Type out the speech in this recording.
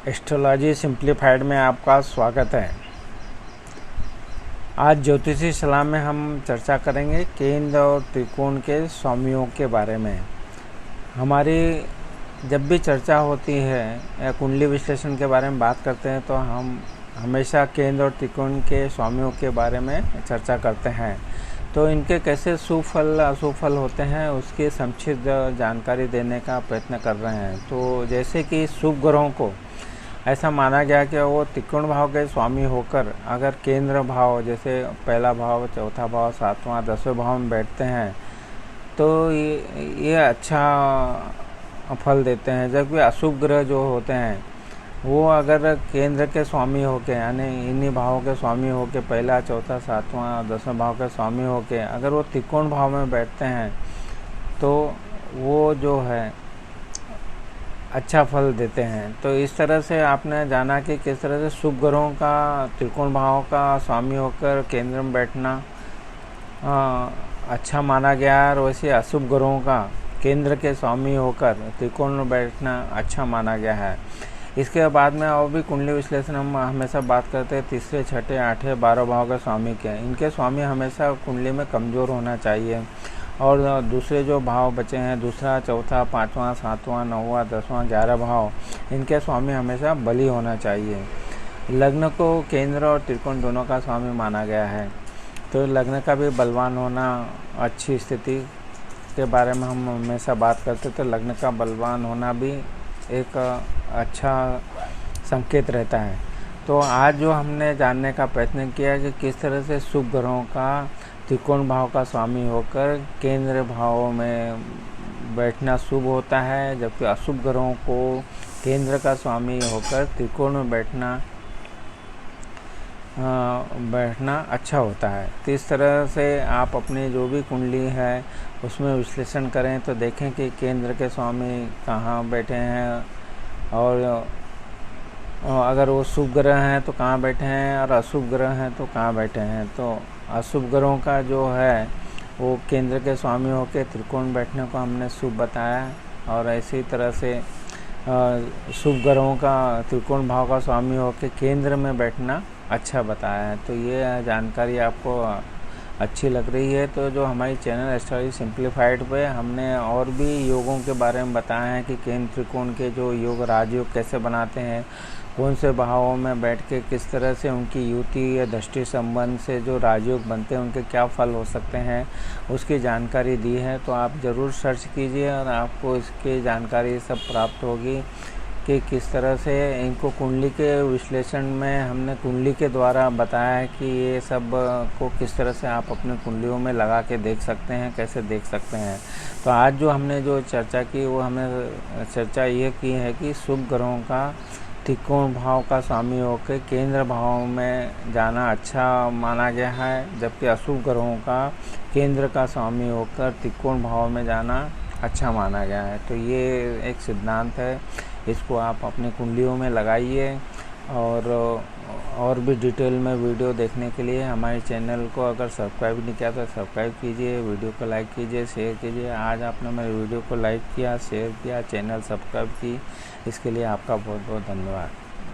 Astrology simplified में आपका स्वागत है। आज ज्योतिषी सलाह में हम चर्चा करेंगे केंद्र और त्रिकोण के स्वामियों के बारे में। हमारी जब भी चर्चा होती है या कुंडली विश्लेषण के बारे में बात करते हैं तो हम हमेशा केंद्र और त्रिकोण के स्वामियों के बारे में चर्चा करते हैं। तो इनके कैसे शुभ फल अशुभ फल होते हैं उसकी संक्षिप्त जानकारी देने का प्रयत्न कर रहे हैं। तो जैसे कि शुभ ग्रहों को ऐसा माना गया कि वो त्रिकोण भाव के स्वामी होकर अगर केंद्र भाव जैसे पहला भाव, चौथा भाव, सातवां, 10वें भाव में बैठते हैं तो ये अच्छा फल देते हैं। जबकि अशुभ ग्रह जो होते हैं वो अगर केंद्र के स्वामी होके यानी इन्हीं भावों के स्वामी होके पहला, चौथा, सातवां, 10वें भाव के स्वामी होके अगर वो त्रिकोण भाव में बैठते हैं तो वो जो है अच्छा फल देते हैं। तो इस तरह से आपने जाना कि किस तरह से शुभ ग्रहों का त्रिकोण भाव का स्वामी होकर केंद्र में बैठना अच्छा माना गया है और वैसे अशुभ ग्रहों का केंद्र के स्वामी होकर त्रिकोण में बैठना अच्छा माना गया है। इसके बाद में और भी कुंडली विश्लेषण हम हमेशा बात करते हैं तीसरे, छठे, आठवें, 12 भाव के स्वामी के। इनके स्वामी हमेशा कुंडली में कमज़ोर होना चाहिए और दूसरे जो भाव बचे हैं दूसरा, चौथा, पाँचवां, सातवां, 9वां, 10वां, 11 भाव इनके स्वामी हमेशा बली होना चाहिए। लग्न को केंद्र और त्रिकोण दोनों का स्वामी माना गया है। तो लग्न का भी बलवान होना अच्छी स्थिति के बारे में हम हमेशा बात करते तो लग्न का बलवान होना भी एक अच्छा संकेत रहता है। तो आज जो हमने जानने का प्रयत्न किया कि किस तरह से शुभ ग्रहों का त्रिकोण भाव का स्वामी होकर केंद्र भाव में बैठना शुभ होता है, जबकि अशुभ ग्रहों को केंद्र का स्वामी होकर त्रिकोण में बैठना अच्छा होता है। तो इस तरह से आप अपनी जो भी कुंडली है उसमें विश्लेषण करें तो देखें कि केंद्र के स्वामी कहाँ बैठे हैं और अगर वो शुभ ग्रह हैं तो कहाँ बैठे हैं और अशुभ ग्रह हैं तो कहाँ बैठे हैं। तो अशुभ ग्रहों का जो है वो केंद्र के स्वामी होकर त्रिकोण बैठने को हमने शुभ बताया और इसी तरह से शुभ ग्रहों का त्रिकोण भाव का स्वामी होकर केंद्र में बैठना अच्छा बताया है। तो ये जानकारी आपको अच्छी लग रही है तो जो हमारी चैनल एस्ट्रोलॉजी सिंप्लीफाइड पे हमने और भी योगों के बारे में बताया है कि केंद्र त्रिकोण के जो योग राजयोग कैसे बनाते हैं, कौन से भावों में बैठ के किस तरह से उनकी युति या दृष्टि संबंध से जो राजयोग बनते हैं उनके क्या फल हो सकते हैं उसकी जानकारी दी है। तो आप ज़रूर सर्च कीजिए और आपको इसकी जानकारी सब प्राप्त होगी कि किस तरह से इनको कुंडली के विश्लेषण में हमने कुंडली के द्वारा बताया है कि ये सब को किस तरह से आप अपने कुंडलियों में लगा के देख सकते हैं, कैसे देख सकते हैं। तो आज जो हमने जो चर्चा की वो हमने चर्चा ये की है कि शुभ ग्रहों का त्रिकोण भाव का स्वामी होकर केंद्र भाव में जाना अच्छा माना गया है, जबकि अशुभ ग्रहों का केंद्र का स्वामी होकर त्रिकोण भाव में जाना अच्छा माना गया है। तो ये एक सिद्धांत है, इसको आप अपनी कुंडलियों में लगाइए और भी डिटेल में वीडियो देखने के लिए हमारे चैनल को अगर सब्सक्राइब नहीं किया तो सब्सक्राइब कीजिए, वीडियो को लाइक कीजिए, शेयर कीजिए। आज आपने मेरे वीडियो को लाइक किया, शेयर किया, चैनल सब्सक्राइब की, इसके लिए आपका बहुत बहुत धन्यवाद।